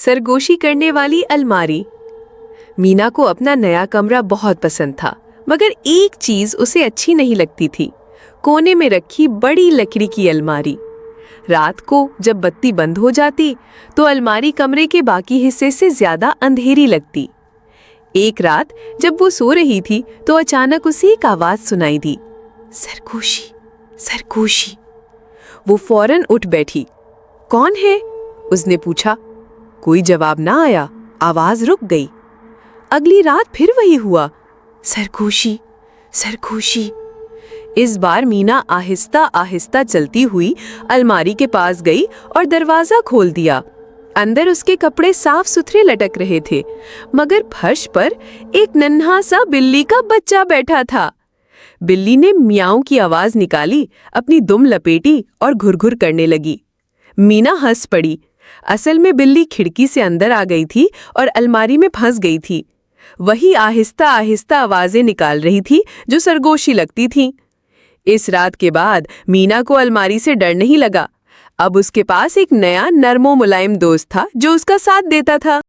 सरगोशी करने वाली अलमारी। मीना को अपना नया कमरा बहुत पसंद था, मगर एक चीज उसे अच्छी नहीं लगती थी, कोने में रखी बड़ी लकड़ी की अलमारी। रात को जब बत्ती बंद हो जाती तो अलमारी कमरे के बाकी हिस्से से ज्यादा अंधेरी लगती। एक रात जब वो सो रही थी तो अचानक उसे एक आवाज सुनाई दी, सरगोशी, सरगोशी। वो फौरन उठ बैठी। कौन है? उसने पूछा। कोई जवाब ना आया, आवाज रुक गई। अगली रात फिर वही हुआ, सरगोशी, सरगोशी। इस बार मीना आहिस्ता आहिस्ता चलती हुई अलमारी के पास गई और दरवाजा खोल दिया। अंदर उसके कपड़े साफ सुथरे लटक रहे थे, मगर फर्श पर एक नन्हा सा बिल्ली का बच्चा बैठा था। बिल्ली ने मियाऊं की आवाज निकाली, अपनी दुम लपेटी और घुरघुर करने लगी। मीना हंस पड़ी। असल में बिल्ली खिड़की से अंदर आ गई थी और अलमारी में फंस गई थी। वही आहिस्ता आहिस्ता आवाजें निकाल रही थी जो सरगोशी लगती थीं। इस रात के बाद मीना को अलमारी से डर नहीं लगा। अब उसके पास एक नया नरमो मुलायम दोस्त था जो उसका साथ देता था।